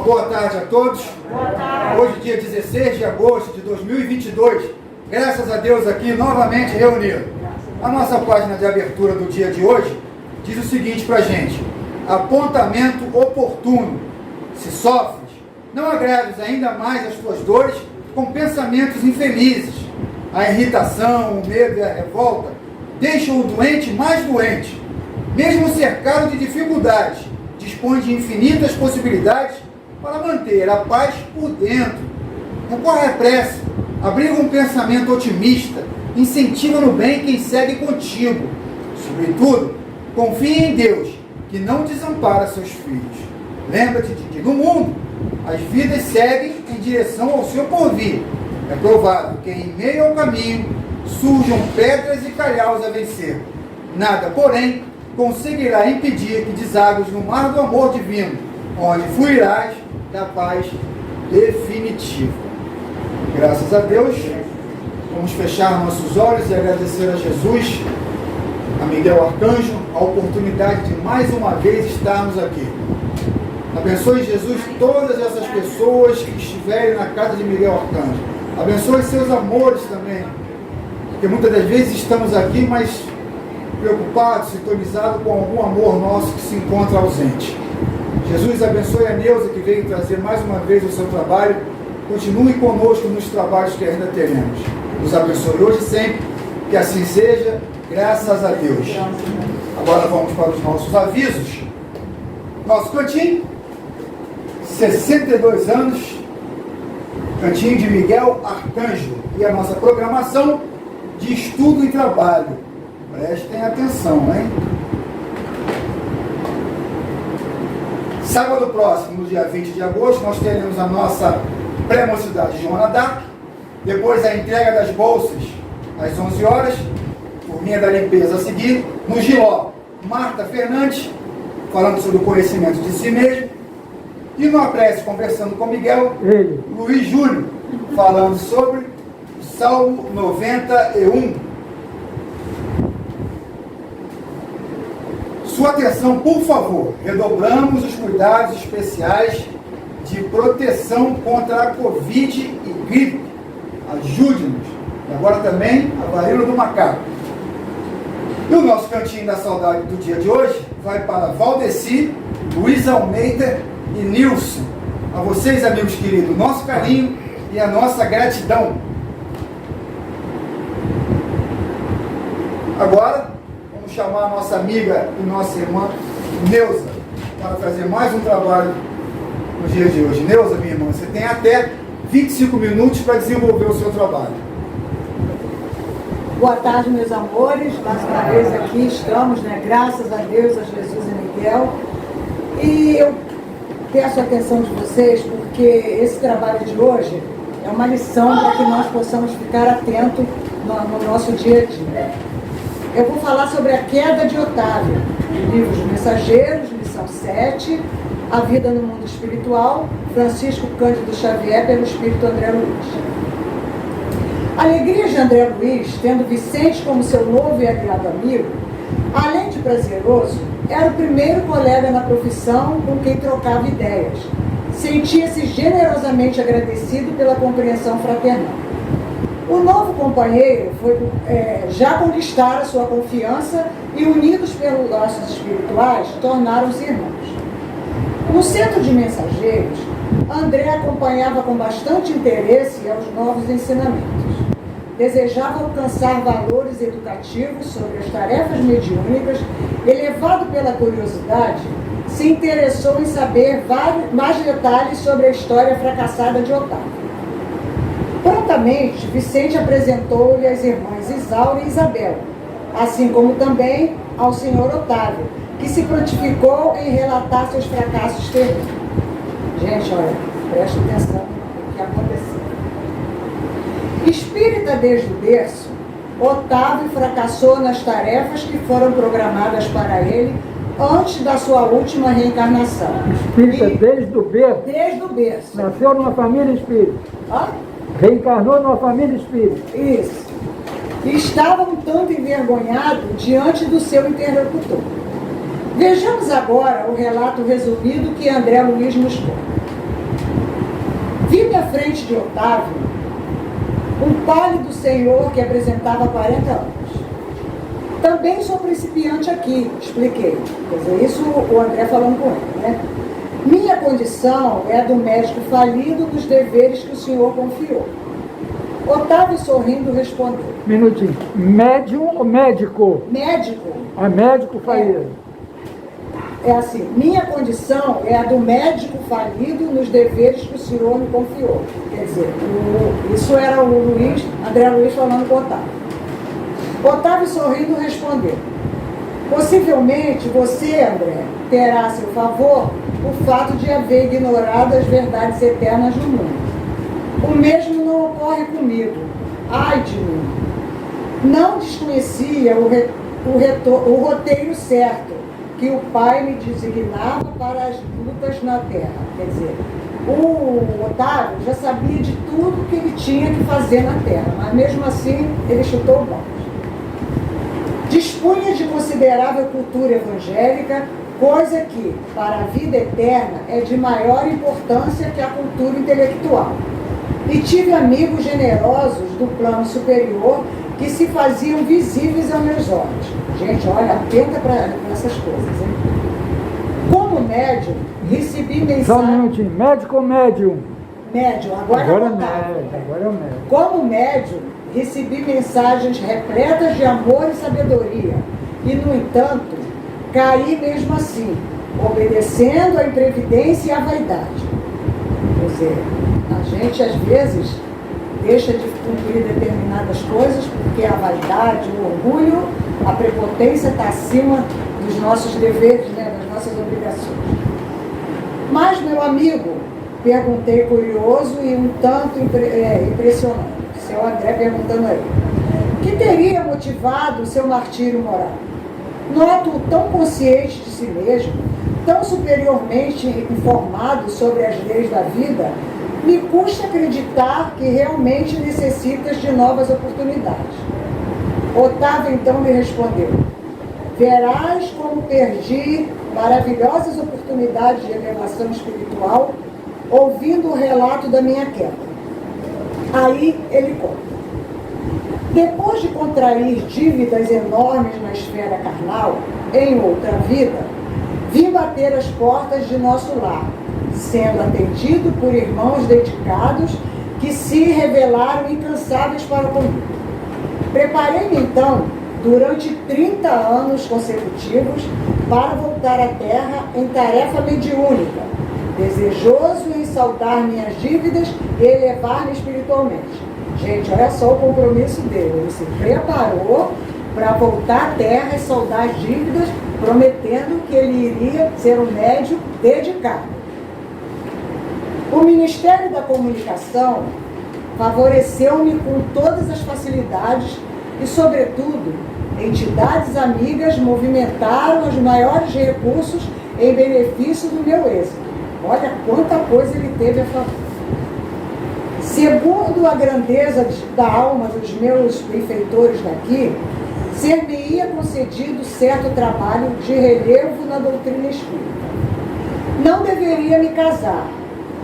boa tarde a todos. Boa tarde. Hoje, dia 16 de agosto de 2022, graças a Deus aqui novamente reunido. A nossa página de abertura do dia de hoje diz o seguinte pra gente: apontamento oportuno. Se sofres, não agraves ainda mais as tuas dores com pensamentos infelizes. A irritação, o medo e a revolta deixam o doente mais doente. Mesmo cercado de dificuldades, dispõe de infinitas possibilidades para manter a paz por dentro. Recorre à prece, abriga um pensamento otimista, incentiva no bem quem segue contigo. Sobretudo, confie em Deus, que não desampara seus filhos. Lembra-te de que no mundo as vidas seguem em direção ao seu porvir. É provável que em meio ao caminho surjam pedras e calhaus a vencer. Nada, porém, conseguirá impedir que deságues no mar do amor divino, onde fluirás da paz definitiva. Graças a Deus, vamos fechar nossos olhos e agradecer a Jesus, a Miguel Arcanjo, a oportunidade de mais uma vez estarmos aqui. Abençoe, Jesus, todas essas pessoas que estiverem na casa de Miguel Arcanjo. Abençoe seus amores também, porque muitas das vezes estamos aqui, mas preocupados, sintonizados com algum amor nosso que se encontra ausente. Jesus, abençoe a Neuza, que veio trazer mais uma vez o seu trabalho. Continue conosco nos trabalhos que ainda teremos. Nos abençoe hoje e sempre, que assim seja, graças a Deus. Agora vamos para os nossos avisos. Nosso cantinho, 62 anos, cantinho de Miguel Arcanjo, e a nossa programação de estudo e trabalho. Prestem atenção, hein? Sábado próximo, no dia 20 de agosto, nós teremos a nossa pré-mocidade Joana Dark, depois a entrega das bolsas às 11 horas, turminha da limpeza a seguir, no Giló, Marta Fernandes, falando sobre o conhecimento de si mesmo, e no Apresse, conversando com Miguel, Luiz Júnior, falando sobre o Salmo 91. Sua atenção, por favor, redobramos os cuidados especiais de proteção contra a Covid e gripe. Ajude-nos. E agora também a varíola do macaco. E o nosso cantinho da saudade do dia de hoje vai para Valdeci, Luiz Almeida e Nilson. A vocês, amigos queridos, nosso carinho e a nossa gratidão. Agora, vamos chamar a nossa amiga e nossa irmã Neuza para fazer mais um trabalho no dia de hoje. Neuza, minha irmã, você tem até 25 minutos para desenvolver o seu trabalho. Boa tarde, meus amores. Mais uma vez aqui estamos, né? Graças a Deus, a Jesus e Miguel. E eu peço a atenção de vocês, porque esse trabalho de hoje é uma lição para que nós possamos ficar atentos no nosso dia a dia. Eu vou falar sobre a queda de Otávio, livro dos Mensageiros, lição 7, A Vida no Mundo Espiritual, Francisco Cândido Xavier, pelo Espírito André Luiz. A alegria de André Luiz, tendo Vicente como seu novo e aliado amigo, além de prazeroso, era o primeiro colega na profissão com quem trocava ideias. Sentia-se generosamente agradecido pela compreensão fraternal. O novo companheiro já conquistara sua confiança e, unidos pelos laços espirituais, tornaram-se irmãos. No centro de Mensageiros, André acompanhava com bastante interesse aos novos ensinamentos. Desejava alcançar valores educativos sobre as tarefas mediúnicas e, levado pela curiosidade, se interessou em saber mais detalhes sobre a história fracassada de Otávio. Prontamente, Vicente apresentou-lhe as irmãs Isaura e Isabel, assim como também ao senhor Otávio, que se prontificou em relatar seus fracassos terríveis. Gente, olha, preste atenção no que aconteceu. Espírita desde o berço, Otávio fracassou nas tarefas que foram programadas para ele antes da sua última reencarnação. Espírita desde o berço? Desde o berço. Nasceu numa família espírita. Hã? Reencarnou numa família espírita. Isso. E estava um tanto envergonhado diante do seu interlocutor. Vejamos agora o relato resumido que André Luiz nos conta. frente de Otávio um pálido senhor que apresentava 40 anos. Também sou principiante aqui, expliquei. Quer dizer, isso o André falando com ele, né? Minha condição é a do médico falido dos deveres que o senhor confiou. Otávio, sorrindo, respondeu. Minutinho. Médium ou médico? Médico. É médico falido. É assim, minha condição é a do médico falido nos deveres que o senhor me confiou. Quer dizer, isso era o André Luiz falando com o Otávio. Otávio, sorrindo, respondeu. Possivelmente você, André, terá a seu favor o fato de haver ignorado as verdades eternas do mundo. O mesmo não ocorre comigo. Ai de mim! Não desconhecia o roteiro certo que o Pai me designava para as lutas na terra. Quer dizer, o Otávio já sabia de tudo que ele tinha que fazer na terra, mas mesmo assim ele chutou o balde. Dispunha de considerável cultura evangélica, coisa que, para a vida eterna, é de maior importância que a cultura intelectual. E tive amigos generosos do plano superior que se faziam visíveis aos meus olhos. Gente, olha, atenta para essas coisas, hein? Como médium, recebi mensagem... Só um minutinho. Médico ou médium? Médium, agora é Otávio. médium, agora é médium. Como médium, recebi mensagens repletas de amor e sabedoria. E, no entanto, caí mesmo assim, obedecendo à imprevidência e à vaidade. Quer dizer, a gente, às vezes, deixa de cumprir determinadas coisas porque a vaidade, o orgulho, a prepotência está acima dos nossos deveres, né, das nossas obrigações. Mas, meu amigo, perguntei curioso e um tanto impressionante. Seu André perguntando aí. O que teria motivado o seu martírio moral? Noto-o tão consciente de si mesmo, tão superiormente informado sobre as leis da vida, me custa acreditar que realmente necessitas de novas oportunidades. Otávio então me respondeu. Verás como perdi maravilhosas oportunidades de elevação espiritual ouvindo o relato da minha queda. Aí ele conta. Depois de contrair dívidas enormes na esfera carnal, em outra vida, vim bater as portas de nosso lar, sendo atendido por irmãos dedicados que se revelaram incansáveis para comigo. Preparei-me então, durante 30 anos consecutivos, para voltar à Terra em tarefa mediúnica, desejoso em saldar minhas dívidas e elevar-me espiritualmente. Gente, olha só o compromisso dele. Ele se preparou para voltar à Terra e saldar as dívidas, prometendo que ele iria ser um médium dedicado. O Ministério da Comunicação favoreceu-me com todas as facilidades e, sobretudo, entidades amigas movimentaram os maiores recursos em benefício do meu êxito. Olha quanta coisa ele teve a favor. Segundo a grandeza da alma dos meus benfeitores daqui, ser-me-ia concedido certo trabalho de relevo na doutrina espírita. Não deveria me casar,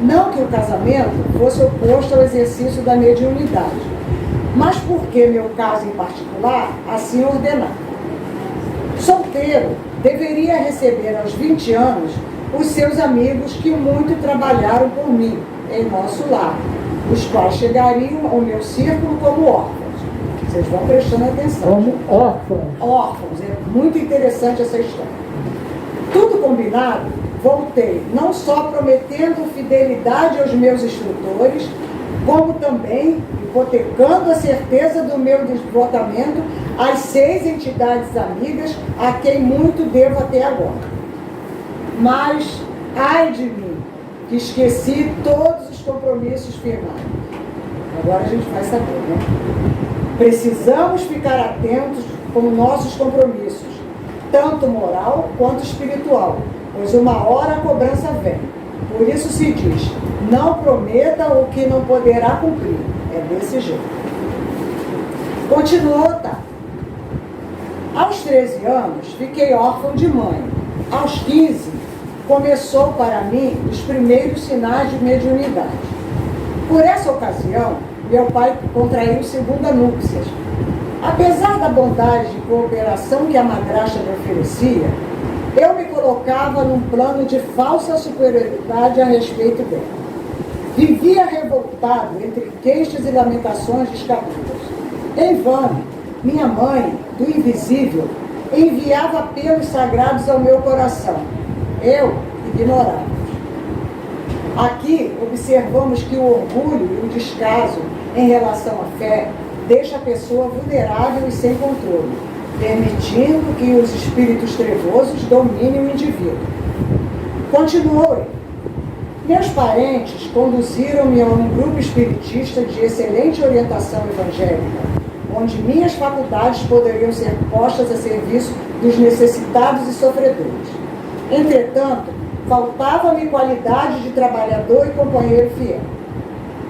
não que o casamento fosse oposto ao exercício da mediunidade, mas porque meu caso em particular assim ordenava. Solteiro, deveria receber aos 20 anos os seus amigos que muito trabalharam por mim em nosso lar, os quais chegariam ao meu círculo como órfãos. Vocês vão prestando atenção. Como órfãos. Órfãos, é muito interessante essa história. Tudo combinado, voltei, não só prometendo fidelidade aos meus instrutores, como também hipotecando a certeza do meu devotamento às 6 entidades amigas a quem muito devo até agora. Mas, ai de mim, que esqueci todos os compromissos firmados. Agora a gente vai saber, né? Precisamos ficar atentos com nossos compromissos, tanto moral quanto espiritual, pois uma hora a cobrança vem. Por isso se diz, não prometa o que não poderá cumprir. É desse jeito. Continuou, tá? Aos 13 anos, fiquei órfão de mãe. Aos 15, começou para mim os primeiros sinais de mediunidade. Por essa ocasião, meu pai contraiu segunda núpcias. Apesar da bondade e cooperação que a madrasta me oferecia, eu me colocava num plano de falsa superioridade a respeito dela. Vivia revoltado entre queixas e lamentações descabidas. Em vão, minha mãe, do invisível, enviava apelos sagrados ao meu coração. Eu ignorava. Aqui observamos que o orgulho e o descaso em relação à fé deixa a pessoa vulnerável e sem controle, permitindo que os espíritos trevosos dominem o indivíduo. Continuou ele. Meus parentes conduziram-me a um grupo espiritista de excelente orientação evangélica, onde minhas faculdades poderiam ser postas a serviço dos necessitados e sofredores. Entretanto, faltava-me qualidade de trabalhador e companheiro fiel.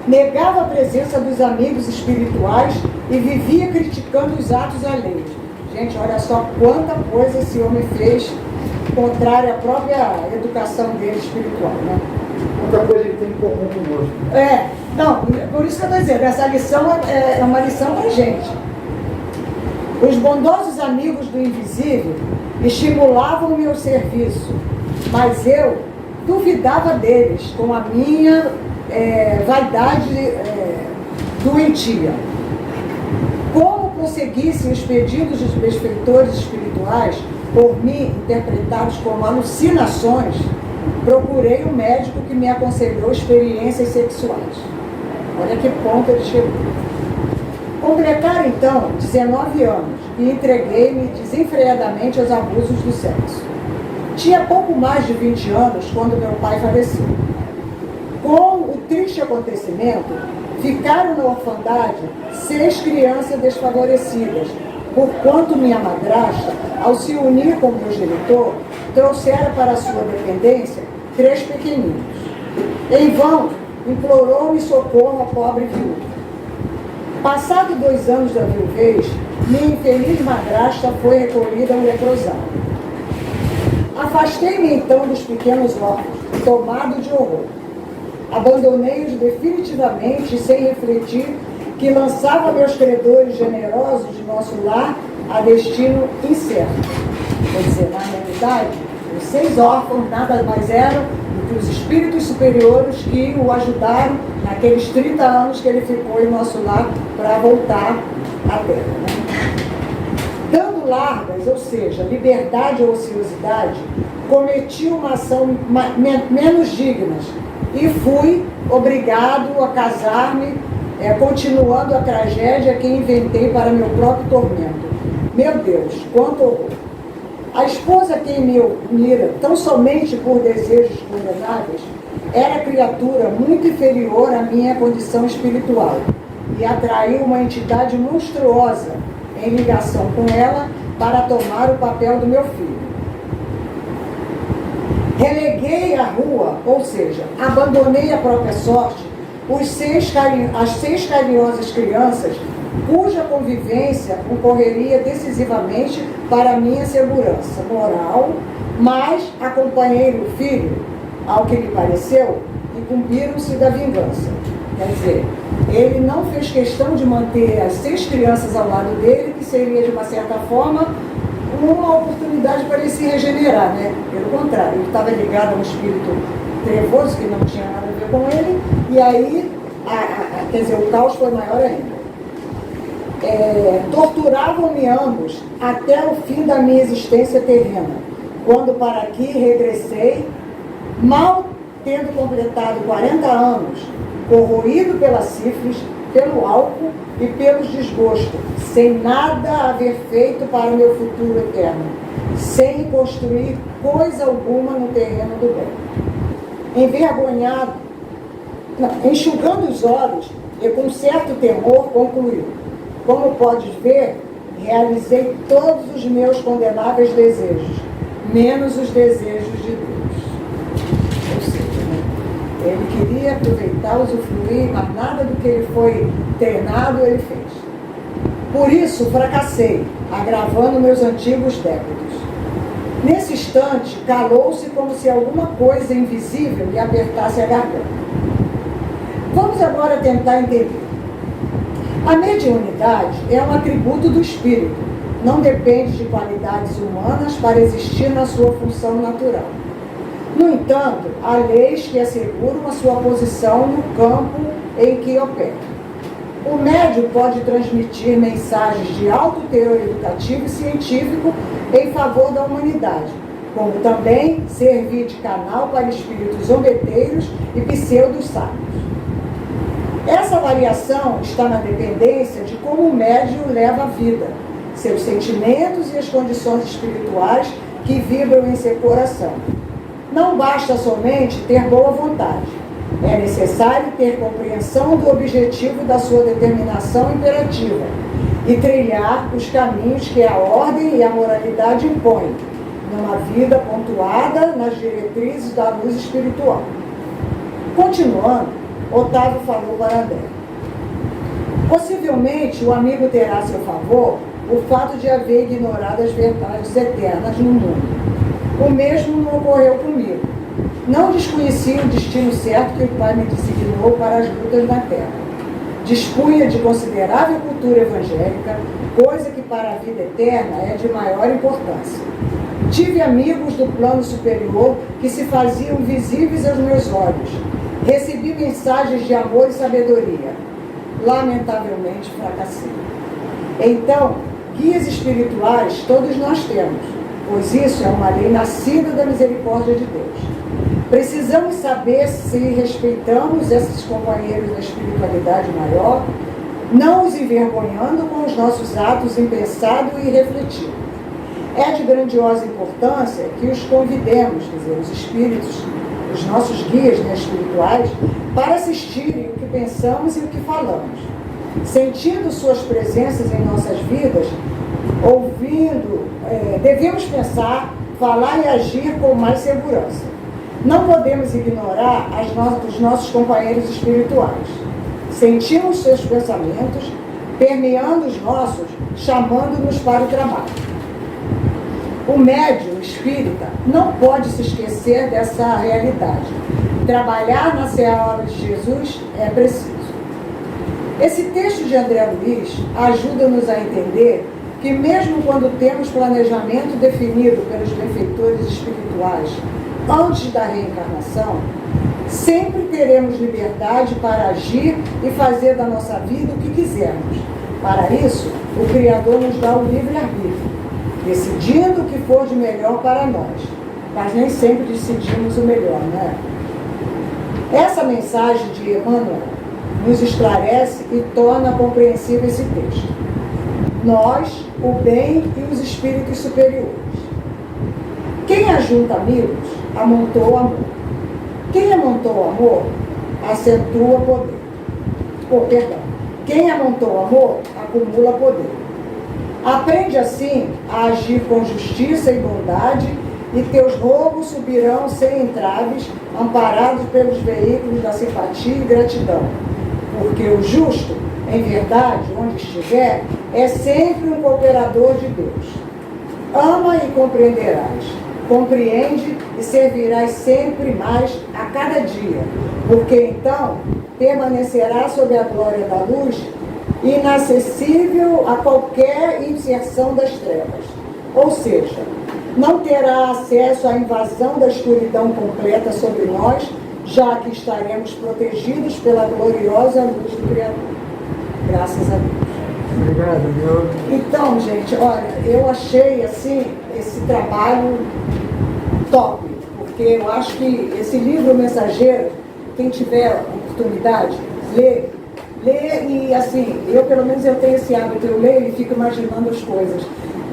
Negava a presença dos amigos espirituais e vivia criticando os atos alheios. Gente, olha só quanta coisa esse homem fez contrária à própria educação dele espiritual, né? Outra coisa ele tem em comum conosco. Não, por isso que eu estou dizendo, essa lição é uma lição para a gente. Os bondosos amigos do invisível estimulavam o meu serviço, mas eu duvidava deles com a minha vaidade doentia. Como conseguissem os pedidos dos benfeitores espirituais, por mim interpretados como alucinações, procurei um médico que me aconselhou experiências sexuais. Olha que ponto ele chegou. Completaram então 19 anos e entreguei-me desenfreadamente aos abusos do sexo. Tinha pouco mais de 20 anos quando meu pai faleceu. Com o triste acontecimento, ficaram na orfandade 6 crianças desfavorecidas, porquanto minha madrasta, ao se unir com meu genitor, trouxera para sua dependência 3 pequeninos. Em vão, implorou-me socorro a pobre viúva. Passado 2 anos da viuvez, minha infeliz madrasta foi recolhida ao leprosário. Afastei-me então dos pequenos órfãos, tomado de horror. Abandonei-os definitivamente, sem refletir, que lançava meus credores generosos de nosso lar a destino incerto. Quer dizer, na realidade, os 6 órfãos nada mais eram do que os espíritos superiores que o ajudaram naqueles 30 anos que ele ficou em nosso lar para voltar à Terra. Né? Dando largas, ou seja, liberdade ou ociosidade, cometi uma ação menos digna e fui obrigado a casar-me, continuando a tragédia que inventei para meu próprio tormento. Meu Deus, quanto horror! A esposa que me unira, tão somente por desejos condenáveis, era criatura muito inferior à minha condição espiritual e atraiu uma entidade monstruosa em ligação com ela para tomar o papel do meu filho. Releguei à rua, ou seja, abandonei a própria sorte, as 6 carinhosas crianças cuja convivência concorreria decisivamente para a minha segurança moral, mas acompanhei o filho, ao que lhe pareceu, e cumpriram-se da vingança. Quer dizer, ele não fez questão de manter as 6 crianças ao lado dele, que seria, de uma certa forma, uma oportunidade para ele se regenerar, né? Pelo contrário, ele estava ligado a um espírito trevoso, que não tinha nada a ver com ele, e aí, quer dizer, o caos foi maior ainda. Torturavam-me ambos até o fim da minha existência terrena, quando para aqui regressei, mal tendo completado 40 anos, corroído pela sífilis, pelo álcool e pelos desgostos, sem nada haver feito para o meu futuro eterno, sem construir coisa alguma no terreno do bem. Envergonhado, enxugando os olhos e com certo temor, concluiu: como podes ver, realizei todos os meus condenáveis desejos, menos os desejos de Deus. Ou seja, né? Ele queria aproveitar, usufruir, mas nada do que ele foi treinado ele fez. Por isso, fracassei, agravando meus antigos débitos. Nesse instante, calou-se como se alguma coisa invisível lhe apertasse a garganta. Vamos agora tentar entender. A mediunidade é um atributo do espírito, não depende de qualidades humanas para existir na sua função natural. No entanto, há leis que asseguram a sua posição no campo em que opera. O médium pode transmitir mensagens de alto teor educativo e científico em favor da humanidade, como também servir de canal para espíritos zombeteiros e pseudos sábios. Essa variação está na dependência de como o médium leva a vida, seus sentimentos e as condições espirituais que vibram em seu coração. Não basta somente ter boa vontade. É necessário ter compreensão do objetivo da sua determinação imperativa e trilhar os caminhos que a ordem e a moralidade impõem, numa vida pontuada nas diretrizes da luz espiritual. Continuando, Otávio falou para André. Possivelmente o amigo terá a seu favor o fato de haver ignorado as verdades eternas no mundo. O mesmo não ocorreu comigo. Não desconheci o destino certo que o Pai me designou para as lutas na terra. Dispunha de considerável cultura evangélica, coisa que para a vida eterna é de maior importância. Tive amigos do plano superior que se faziam visíveis aos meus olhos. Recebi mensagens de amor e sabedoria. Lamentavelmente fracassei. Então, guias espirituais todos nós temos, pois isso é uma lei nascida da misericórdia de Deus. Precisamos saber se respeitamos esses companheiros da espiritualidade maior, não os envergonhando com os nossos atos impensados e refletidos. É de grandiosa importância que os convidemos, quer dizer, os espíritos, os nossos guias espirituais, para assistirem o que pensamos e o que falamos. Sentindo suas presenças em nossas vidas, ouvindo, devemos pensar, falar e agir com mais segurança. Não podemos ignorar os nossos companheiros espirituais. Sentimos seus pensamentos, permeando os nossos, chamando-nos para o trabalho. O médium espírita não pode se esquecer dessa realidade. Trabalhar na seara de Jesus é preciso. Esse texto de André Luiz ajuda-nos a entender que mesmo quando temos planejamento definido pelos benfeitores espirituais antes da reencarnação, sempre teremos liberdade para agir e fazer da nossa vida o que quisermos. Para isso, o Criador nos dá o livre-arbítrio, decidindo o que for de melhor para nós. Mas nem sempre decidimos o melhor, não é? Essa mensagem de Emmanuel nos esclarece e torna compreensível esse texto. Nós, o bem e os espíritos superiores. Quem ajunta amigos, amontoa amor. Quem amontoa amor, acentua poder. Quem amontoa amor, acumula poder. Aprende assim a agir com justiça e bondade, e teus roubos subirão sem entraves, amparados pelos veículos da simpatia e gratidão. Porque o justo, em verdade, onde estiver, é sempre um cooperador de Deus. Ama e compreenderás. Compreende e servirás sempre mais a cada dia, porque então permanecerá sob a glória da luz, inacessível a qualquer inserção das trevas. Ou seja, não terá acesso à invasão da escuridão completa sobre nós, já que estaremos protegidos pela gloriosa luz do Criador. Graças a Deus. Obrigado, Deus. Então, gente, olha, eu achei assim esse trabalho top, porque eu acho que esse livro Mensageiro, quem tiver oportunidade, lê e assim, eu pelo menos eu tenho esse hábito, eu leio e fico imaginando as coisas.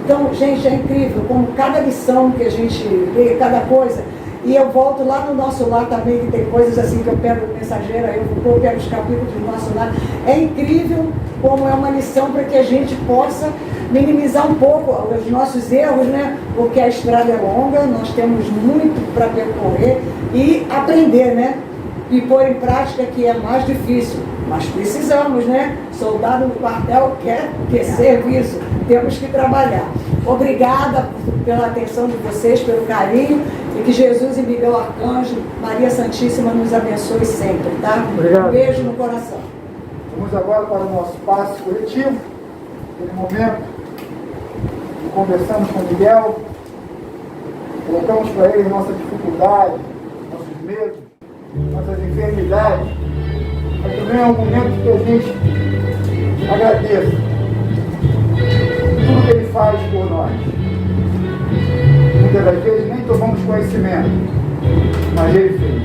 Então, gente, é incrível como cada lição que a gente lê, cada coisa, e eu volto lá no Nosso Lar também, que tem coisas assim que eu pego o Mensageiro, aí eu pego os capítulos do Nosso Lar. É incrível como é uma lição para que a gente possa minimizar um pouco os nossos erros, né? Porque a estrada é longa, nós temos muito para percorrer e aprender, né? e pôr em prática que é mais difícil. Mas precisamos, né? Soldado no quartel quer ter serviço, temos que trabalhar. Obrigada pela atenção de vocês, pelo carinho, e que Jesus e Miguel Arcanjo, Maria Santíssima nos abençoe sempre, tá? Obrigado. Um beijo no coração. Vamos agora para o nosso passe coletivo, aquele momento que conversamos com o Miguel, colocamos para ele nossa dificuldade, nossos medos, nossas enfermidades, mas também é um momento que a gente agradeça tudo que ele faz por nós. Muitas das vezes nem tomamos conhecimento, mas ele fez.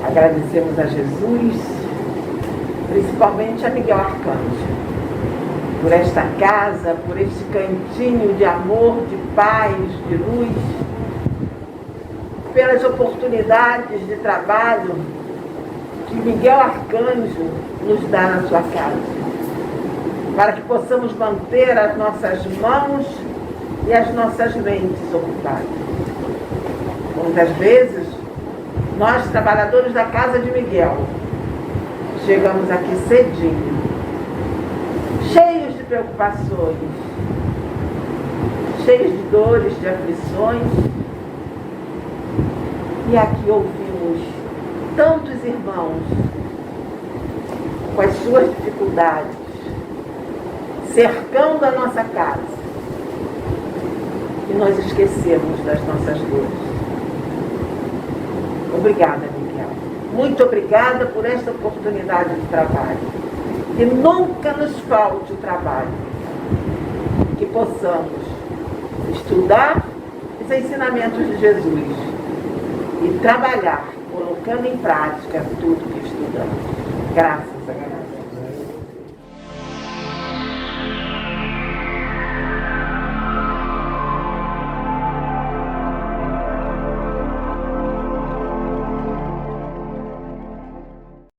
Agradecemos a Jesus, principalmente a Miguel Arcanjo, por esta casa, por este cantinho de amor, de paz, de luz, pelas oportunidades de trabalho que Miguel Arcanjo nos dá na sua casa, para que possamos manter as nossas mãos e as nossas mentes ocupadas. Muitas vezes, nós, trabalhadores da casa de Miguel, chegamos aqui cedinho, cheios de preocupações, cheios de dores, de aflições, e aqui ouvimos tantos irmãos com as suas dificuldades, cercando a nossa casa, e nós esquecemos das nossas dores. Obrigada, Miguel. Muito obrigada por esta oportunidade de trabalho. Que nunca nos falte o trabalho. Que possamos estudar os ensinamentos de Jesus e trabalhar, colocando em prática tudo que estudamos. Graças a Deus.